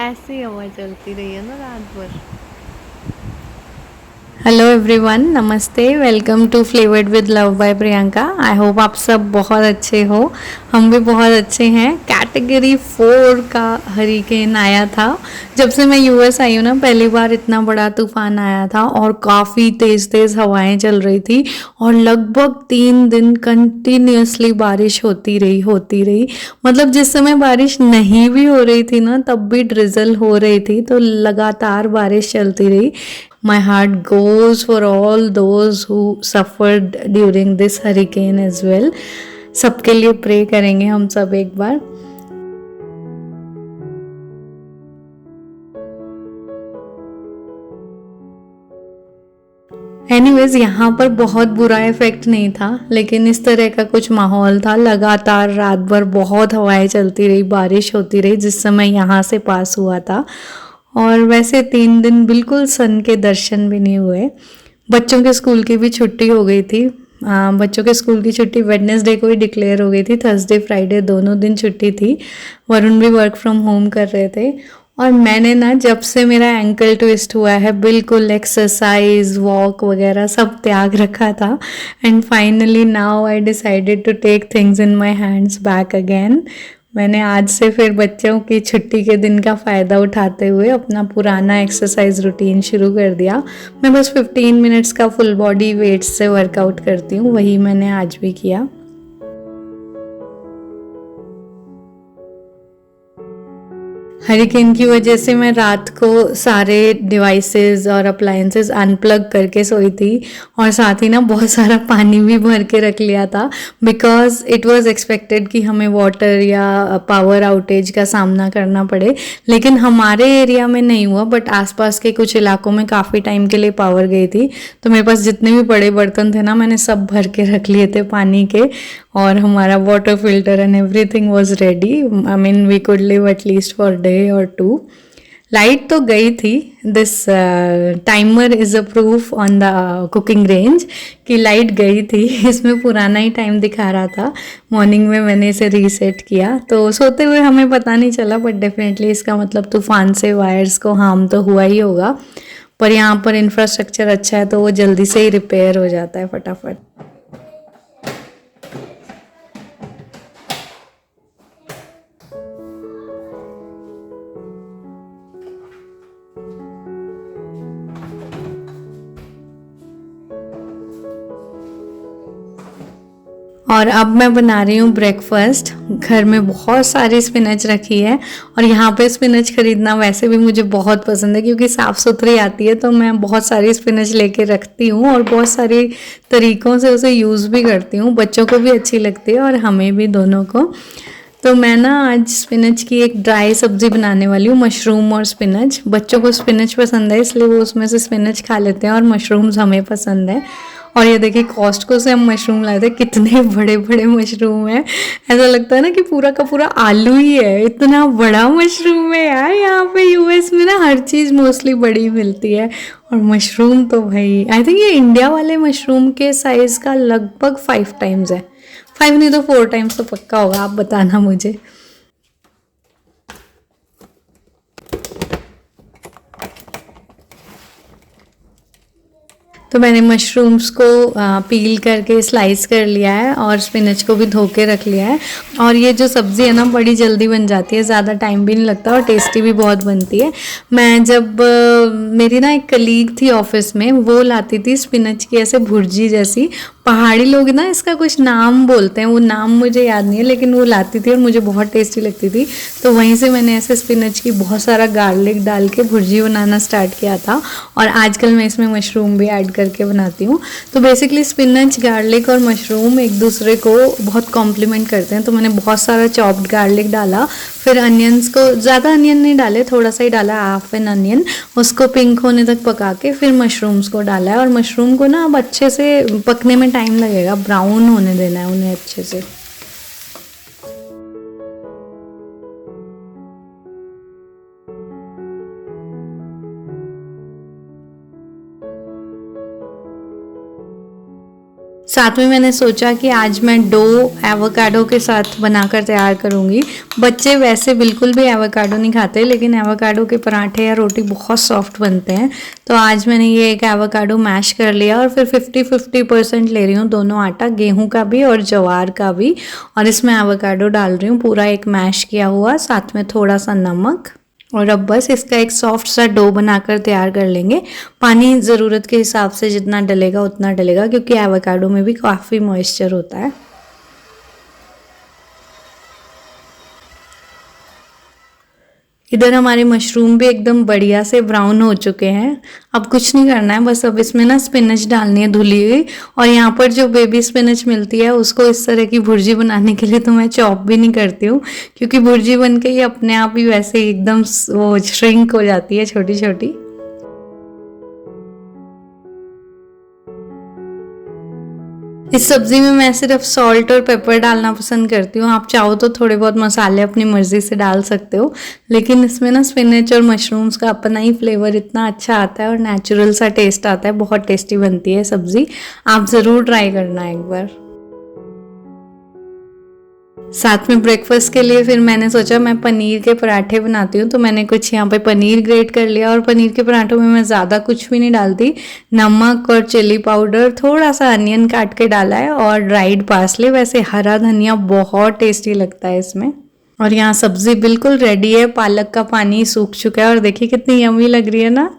ऐसे ही हवा चलती रही है ना रात भर। हेलो एवरीवन, नमस्ते, welcome to flavoured with love by Priyanka. I hope आप सब बहुत अच्छे हो। हम भी बहुत अच्छे हैं। कैटेगरी 4 का हरिकेन आया था। जब से मैं यूएस आई हूँ ना, पहली बार इतना बड़ा तूफान आया था और काफ़ी तेज़ तेज़ हवाएं चल रही थी और लगभग 3 दिन कंटिन्यूसली बारिश होती रही। मतलब जिस समय बारिश नहीं भी हो रही थी ना, तब भी ड्रिजल हो रही थी, तो लगातार बारिश चलती रही। My heart goes for all those who suffered during this hurricane as well. सबके लिए प्रे करेंगे हम सब एक बार। एनीवेज, यहाँ पर बहुत बुरा इफेक्ट नहीं था, लेकिन इस तरह का कुछ माहौल था। लगातार रात भर बहुत हवाएं चलती रही, बारिश होती रही जिस समय यहाँ से पास हुआ था। और वैसे 3 दिन बिल्कुल सन के दर्शन भी नहीं हुए। बच्चों के स्कूल की भी छुट्टी हो गई थी। बच्चों के स्कूल की छुट्टी वेडनेसडे को ही डिक्लेयर हो गई थी। थर्सडे फ्राइडे दोनों दिन छुट्टी थी। वरुण भी वर्क फ्रॉम होम कर रहे थे। और मैंने ना, जब से मेरा एंकल ट्विस्ट हुआ है, बिल्कुल एक्सरसाइज वॉक वगैरह सब त्याग रखा था। And finally now I decided to take things in my hands back again. मैंने आज से फिर बच्चों की छुट्टी के दिन का फ़ायदा उठाते हुए अपना पुराना एक्सरसाइज रूटीन शुरू कर दिया। मैं बस 15 मिनट्स का फुल बॉडी वेट्स से वर्कआउट करती हूँ, वही मैंने आज भी किया। हरिकेन की वजह से मैं रात को सारे डिवाइसेस और अप्लायंसेस अनप्लग करके सोई थी। और साथ ही ना बहुत सारा पानी भी भर के रख लिया था, बिकॉज इट वाज एक्सपेक्टेड कि हमें वाटर या पावर आउटेज का सामना करना पड़े। लेकिन हमारे एरिया में नहीं हुआ, बट आसपास के कुछ इलाकों में काफ़ी टाइम के लिए पावर गई थी। तो मेरे पास जितने भी बड़े बर्तन थे ना, मैंने सब भर के रख लिए थे पानी के। और हमारा water filter and everything was ready. I mean we could live at least for day और टू। लाइट तो गई थी। This timer is a proof on the cooking range कि लाइट गई थी। इसमें पुराना ही टाइम दिखा रहा था। मॉर्निंग में मैंने इसे रीसेट किया, तो सोते हुए हमें पता नहीं चला, बट डेफिनेटली इसका मतलब तूफान से वायर्स को हार्म तो हुआ ही होगा। पर यहाँ पर इंफ्रास्ट्रक्चर अच्छा है, तो वो जल्दी से ही रिपेयर हो जाता है फटाफट। और अब मैं बना रही हूँ ब्रेकफास्ट। घर में बहुत सारी स्पिनच रखी है, और यहाँ पे स्पिनच खरीदना वैसे भी मुझे बहुत पसंद है, क्योंकि साफ़ सुथरी आती है। तो मैं बहुत सारी स्पिनच लेके रखती हूँ और बहुत सारी तरीक़ों से उसे यूज़ भी करती हूँ। बच्चों को भी अच्छी लगती है और हमें भी, दोनों को। तो मैं ना आज स्पिनच की एक ड्राई सब्ज़ी बनाने वाली हूँ, मशरूम और स्पिनच। बच्चों को स्पिनच पसंद है, इसलिए वो उसमें से स्पिनच खा लेते हैं, और मशरूम्स हमें पसंद है। और ये देखिए, कॉस्टको से हम मशरूम लाए थे, कितने बड़े बड़े मशरूम हैं। ऐसा लगता है ना कि पूरा का पूरा आलू ही है, इतना बड़ा मशरूम है यार। यहाँ पे यूएस में ना हर चीज़ मोस्टली बड़ी मिलती है, और मशरूम तो भाई आई थिंक ये इंडिया वाले मशरूम के साइज़ का लगभग 5 टाइम्स है। 5 नहीं तो 4 टाइम्स तो पक्का होगा, आप बताना मुझे। तो मैंने मशरूम्स को पील करके स्लाइस कर लिया है, और स्पिनच को भी धो के रख लिया है। और ये जो सब्ज़ी है ना, बड़ी जल्दी बन जाती है, ज़्यादा टाइम भी नहीं लगता, और टेस्टी भी बहुत बनती है। मैं जब मेरी ना एक कलीग थी ऑफिस में, वो लाती थी स्पिनच की ऐसे भुर्जी जैसी। पहाड़ी लोग ना इसका कुछ नाम बोलते हैं, वो नाम मुझे याद नहीं है, लेकिन वो लाती थी और मुझे बहुत टेस्टी लगती थी। तो वहीं से मैंने ऐसे स्पिनच की बहुत सारा गार्लिक डाल के भुर्जी बनाना स्टार्ट किया था। और आजकल मैं इसमें मशरूम भी ऐड करके बनाती हूँ। तो बेसिकली स्पिनच, गार्लिक और मशरूम एक दूसरे को बहुत कॉम्प्लीमेंट करते हैं। तो मैंने बहुत सारा चॉप्ड गार्लिक डाला, फिर अनियंस को, ज़्यादा अनियन नहीं डाले, थोड़ा सा ही डाला, हाफ एन अनियन। उसको पिंक होने तक पका के फिर मशरूम्स को डाला है। और मशरूम को ना अब अच्छे से पकने में टाइम लगेगा, ब्राउन होने देना है उन्हें अच्छे से। साथ में मैंने सोचा कि आज मैं डो एवोकाडो के साथ बनाकर तैयार करूँगी। बच्चे वैसे बिल्कुल भी एवोकाडो नहीं खाते, लेकिन एवोकाडो के पराठे या रोटी बहुत सॉफ्ट बनते हैं। तो आज मैंने ये एक एवोकाडो मैश कर लिया और फिर 50-50% ले रही हूँ दोनों आटा, गेहूं का भी और ज्वार का भी, और इसमें एवोकाडो डाल रही हूँ पूरा एक मैश किया हुआ, साथ में थोड़ा सा नमक। और अब बस इसका एक सॉफ्ट सा डो बनाकर तैयार कर लेंगे। पानी ज़रूरत के हिसाब से जितना डलेगा उतना डलेगा, क्योंकि एवोकाडो में भी काफ़ी मॉइस्चर होता है। इधर हमारे मशरूम भी एकदम बढ़िया से ब्राउन हो चुके हैं। अब कुछ नहीं करना है, बस अब इसमें ना स्पिनच डालनी है धुली हुई, और यहाँ पर जो बेबी स्पिनच मिलती है उसको इस तरह की भुर्जी बनाने के लिए तो मैं चॉप भी नहीं करती हूँ, क्योंकि भुर्जी बन के ही अपने आप ही वैसे ही एकदम वो श्रिंक हो जाती है छोटी छोटी। इस सब्जी में मैं सिर्फ सॉल्ट और पेपर डालना पसंद करती हूँ। आप चाहो तो थोड़े बहुत मसाले अपनी मर्जी से डाल सकते हो, लेकिन इसमें ना स्पिनच और मशरूम्स का अपना ही फ्लेवर इतना अच्छा आता है और नेचुरल सा टेस्ट आता है। बहुत टेस्टी बनती है सब्जी, आप ज़रूर ट्राई करना एक बार। साथ में ब्रेकफास्ट के लिए फिर मैंने सोचा मैं पनीर के पराठे बनाती हूँ, तो मैंने कुछ यहाँ पे पनीर ग्रेट कर लिया, और पनीर के पराठों में मैं ज़्यादा कुछ भी नहीं डालती। नमक और चिली पाउडर, थोड़ा सा अनियन काट के डाला है, और ड्राइड पार्सले, वैसे हरा धनिया बहुत टेस्टी लगता है इसमें। और यहाँ सब्जी बिल्कुल रेडी है, पालक का पानी सूख चुका है, और देखिए कितनी यम्मी लग रही है ना।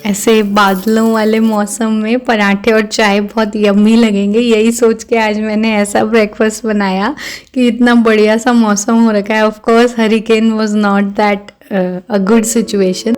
ऐसे बादलों वाले मौसम में पराठे और चाय बहुत यम्मी लगेंगे, यही सोच के आज मैंने ऐसा ब्रेकफास्ट बनाया कि इतना बढ़िया सा मौसम हो रखा है। Of course hurricane was not that a good situation.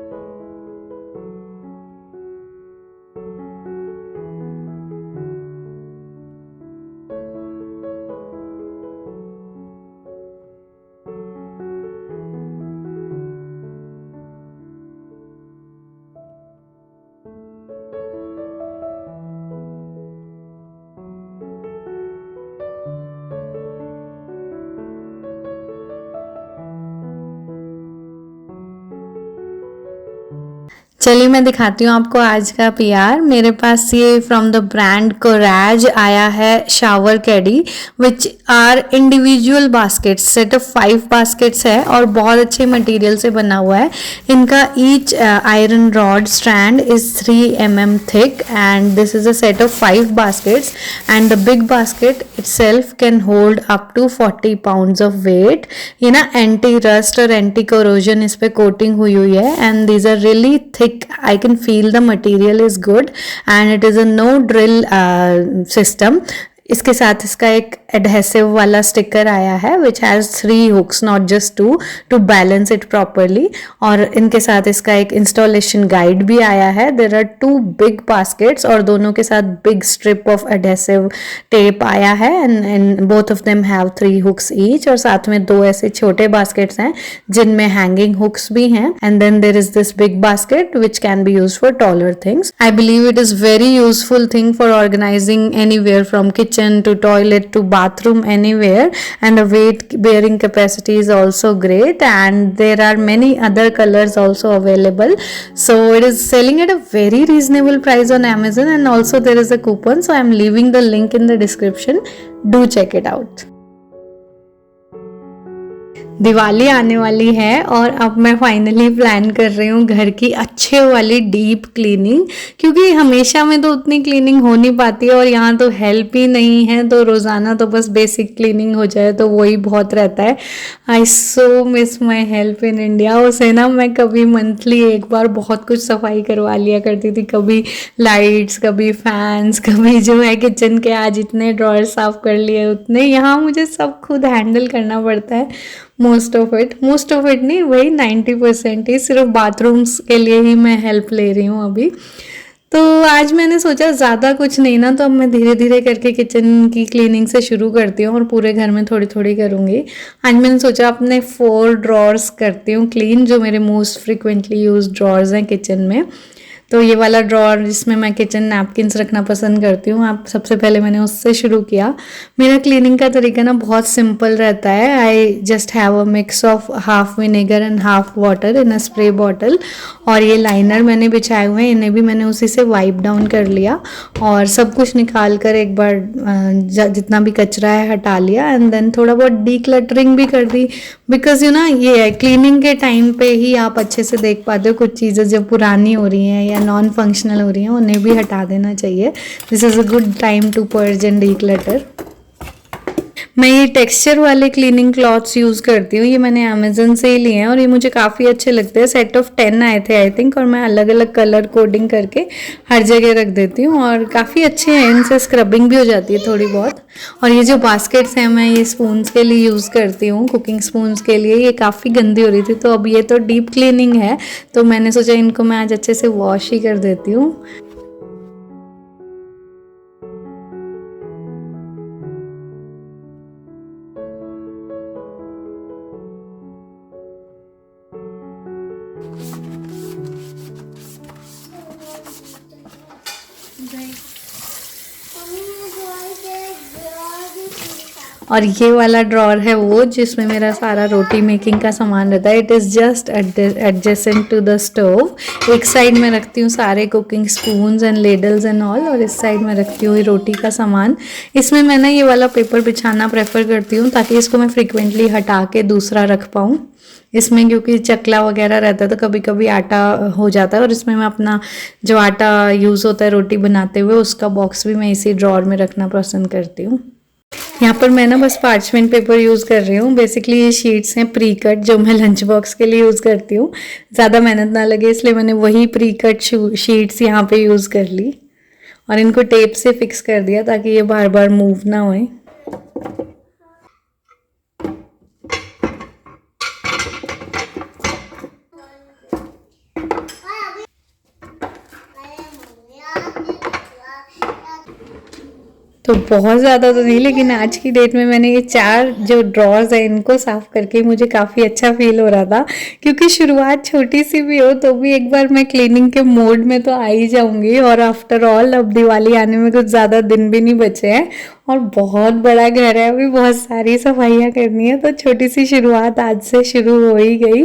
चलिए मैं दिखाती हूँ आपको आज का पीआर। मेरे पास ये फ्रॉम द ब्रांड कोराज आया है shower caddy, which are individual baskets, set of 5 baskets है और बहुत अच्छे मटेरियल से बना हुआ है। इनका each iron rod strand is 3 mm thick, and this is a set of 5 baskets, and the big basket itself can hold up to 40 pounds of weight. ये ना एंटी रस्ट और एंटी कोरोजन इस पे कोटिंग हुई हुई है, and these are really thick. I can feel the material is good, and it is a no drill system. इसके साथ इसका एक एडहेसिव वाला स्टिकर आया है which has 3 hooks, not just 2, to balance it properly. और इनके साथ इसका एक इंस्टॉलेशन गाइड भी आया है। देयर आर 2 बिग बास्केट्स और दोनों के साथ big strip of adhesive tape आया है, and both of them have 3 hooks each. और साथ में 2 ऐसे छोटे बास्केट्स हैं जिनमें हैंगिंग हुक्स भी हैं, and then there is this big basket which can be used for taller things. I believe it is very useful thing for organizing anywhere from kitchen to toilet to bathroom, anywhere, and the weight bearing capacity is also great, and there are many other colors also available. So it is selling at a very reasonable price on Amazon, and also there is a coupon, so I am leaving the link in the description. Do check it out. Diwali आने वाली है और अब मैं finally plan कर रही हूँ घर की अच्छे वाली डीप क्लीनिंग, क्योंकि हमेशा में तो उतनी क्लीनिंग हो नहीं पाती है और यहाँ तो हेल्प ही नहीं है, तो रोज़ाना तो बस बेसिक क्लीनिंग हो जाए तो वही बहुत रहता है। I so miss my help in India. उसे ना मैं कभी मंथली एक बार बहुत कुछ सफाई करवा लिया करती थी, कभी लाइट्स, कभी फैंस, कभी जो है किचन के आज इतने ड्रॉयर साफ कर लिए उतने। यहाँ मुझे सब खुद हैंडल करना पड़ता है। मोस्ट ऑफ इट नहीं, वही 90% ही सिर्फ बाथरूम्स के लिए ही मैं हेल्प ले रही हूँ अभी। तो आज मैंने सोचा ज़्यादा कुछ नहीं ना, तो अब मैं धीरे धीरे करके किचन की क्लीनिंग से शुरू करती हूँ और पूरे घर में थोड़ी थोड़ी करूँगी। आज मैंने सोचा अपने 4 ड्रॉर्स करती हूँ क्लीन, जो मेरे मोस्ट फ्रिक्वेंटली यूज ड्रॉर्स हैं किचन में। तो ये वाला ड्रॉर जिसमें मैं किचन नैपकिन्स रखना पसंद करती हूँ, आप सबसे पहले मैंने उससे शुरू किया। मेरा क्लीनिंग का तरीका ना बहुत सिंपल रहता है। I just have a mix of half vinegar and half water in a spray bottle, और ये लाइनर मैंने बिछाए हुए हैं, इन्हें भी मैंने उसी से वाइप डाउन कर लिया और सब कुछ निकाल कर एक बार जितना भी कचरा है हटा लिया, एंड देन थोड़ा बहुत डीक्लटरिंग भी कर दी। बिकॉज यू ना ये है, क्लीनिंग के टाइम पे ही आप अच्छे से देख पाते हो कुछ चीज़ें जब पुरानी हो रही हैं या नॉन फंक्शनल हो रही हैं, उन्हें भी हटा देना चाहिए। This is a good time to purge and declutter. मैं ये टेक्सचर वाले क्लीनिंग क्लॉथ्स यूज़ करती हूँ, ये मैंने अमेजन से ही लिए हैं और ये मुझे काफ़ी अच्छे लगते हैं। सेट ऑफ 10 आए थे आई थिंक, और मैं अलग अलग कलर कोडिंग करके हर जगह रख देती हूँ और काफ़ी अच्छे हैं, इनसे स्क्रबिंग भी हो जाती है थोड़ी बहुत। और ये जो बास्केट्स हैं मैं ये स्पून्स के लिए यूज़ करती हूँ, कुकिंग स्पून्स के लिए। ये काफ़ी गंदी हो रही थी, तो अब ये तो डीप क्लीनिंग है, तो मैंने सोचा इनको मैं आज अच्छे से वॉश ही कर देती हूँ। और ये वाला ड्रॉर है वो जिसमें मेरा सारा रोटी मेकिंग का सामान रहता है। It is just adjacent to the stove. एक साइड में रखती हूँ सारे cooking spoons and ladles and all, और इस साइड में रखती हूँ रोटी का सामान। इसमें मैं ना ये वाला पेपर बिछाना प्रेफर करती हूँ ताकि इसको मैं फ्रिक्वेंटली हटा के दूसरा रख पाऊँ इसमें, क्योंकि चकला वगैरह रहता है तो कभी कभी आटा हो जाता है, और इसमें मैं अपना जो आटा यूज़ होता है रोटी बनाते हुए उसका बॉक्स भी मैं इसी ड्रॉर में रखना पसंद करती हूँ। यहाँ पर मैं ना बस पार्चमेंट पेपर यूज़ कर रही हूँ। बेसिकली ये शीट्स हैं प्री कट जो मैं लंच बॉक्स के लिए यूज़ करती हूँ। ज़्यादा मेहनत ना लगे इसलिए मैंने वही प्री कट शीट्स यहाँ पे यूज़ कर ली और इनको टेप से फिक्स कर दिया ताकि ये बार बार मूव ना होए। तो बहुत ज़्यादा तो नहीं, लेकिन आज की डेट में मैंने ये 4 जो ड्रॉर्स हैं इनको साफ़ करके मुझे काफ़ी अच्छा फील हो रहा था, क्योंकि शुरुआत छोटी सी भी हो तो भी एक बार मैं क्लीनिंग के मोड में तो आ ही जाऊंगी। और आफ्टर ऑल अब दिवाली आने में कुछ ज़्यादा दिन भी नहीं बचे हैं और बहुत बड़ा घर है, अभी बहुत सारी सफाइयाँ करनी है, तो छोटी सी शुरुआत आज से शुरू हो ही गई।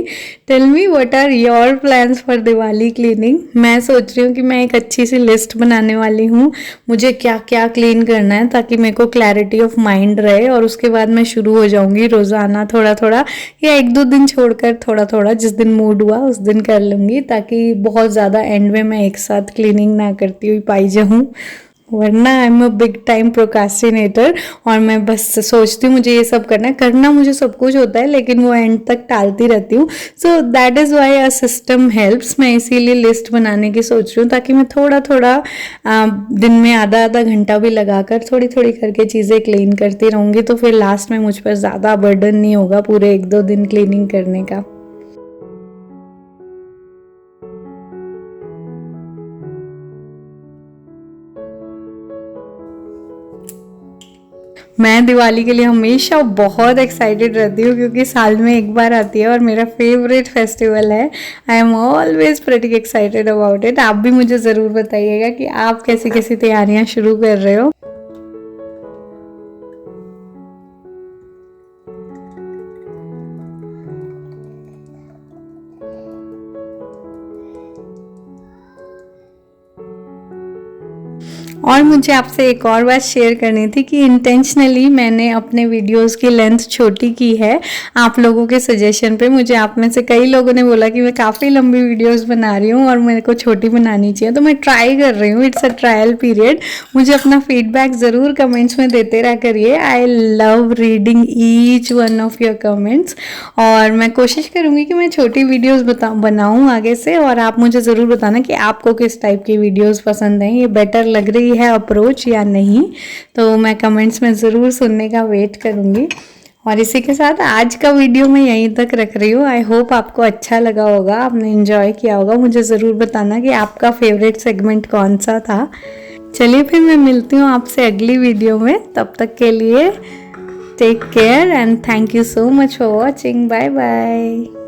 Tell me what are your plans for Diwali cleaning. मैं सोच रही हूँ कि मैं एक अच्छी सी लिस्ट बनाने वाली हूँ मुझे क्या क्या क्लीन करना है, ताकि मेरे को क्लैरिटी ऑफ माइंड रहे, और उसके बाद मैं शुरू हो जाऊंगी रोज़ाना थोड़ा थोड़ा या 1-2 दिन छोड़कर थोड़ा थोड़ा, जिस दिन मूड हुआ उस दिन कर लूँगी, ताकि बहुत ज़्यादा एंड में मैं एक साथ क्लीनिंग ना करती हुई पाई जाऊँ, वरना I am a big time procrastinator. और मैं बस सोचती हूँ मुझे ये सब करना मुझे सब कुछ होता है, लेकिन वो एंड तक टालती रहती हूँ। So that is why a system helps. मैं इसीलिए लिस्ट बनाने की सोच रही हूँ ताकि मैं थोड़ा थोड़ा दिन में आधा आधा घंटा भी लगाकर थोड़ी थोड़ी करके चीज़ें क्लीन करती रहूँगी, तो फिर लास्ट में मुझ पर ज़्यादा बर्डन नहीं होगा पूरे 1-2 दिन क्लीनिंग करने का। मैं दिवाली के लिए हमेशा बहुत एक्साइटेड रहती हूँ, क्योंकि साल में एक बार आती है और मेरा फेवरेट फेस्टिवल है। I am always pretty excited about it. आप भी मुझे ज़रूर बताइएगा कि आप कैसी कैसी तैयारियाँ शुरू कर रहे हो। और मुझे आपसे एक और बात शेयर करनी थी कि इंटेंशनली मैंने अपने वीडियोस की लेंथ छोटी की है आप लोगों के सजेशन पे। मुझे आप में से कई लोगों ने बोला कि मैं काफ़ी लंबी वीडियोस बना रही हूँ और मेरे को छोटी बनानी चाहिए, तो मैं ट्राई कर रही हूँ। It's a trial period. मुझे अपना फीडबैक ज़रूर कमेंट्स में देते रहा करिए। I love reading each one of your comments, और मैं कोशिश करूँगी कि मैं छोटी वीडियोज़ बनाऊँ आगे से, और आप मुझे ज़रूर बताना कि आपको किस टाइप की वीडियोज़ पसंद हैं, ये बेटर लग रही है अप्रोच या नहीं। तो मैं कमेंट्स में ज़रूर सुनने का वेट करूँगी। और इसी के साथ आज का वीडियो मैं यहीं तक रख रही हूँ। आई होप आपको अच्छा लगा होगा, आपने एंजॉय किया होगा। मुझे ज़रूर बताना कि आपका फेवरेट सेगमेंट कौन सा था। चलिए फिर मैं मिलती हूँ आपसे अगली वीडियो में। तब तक के लिए take care and thank you so much for watching. Bye bye.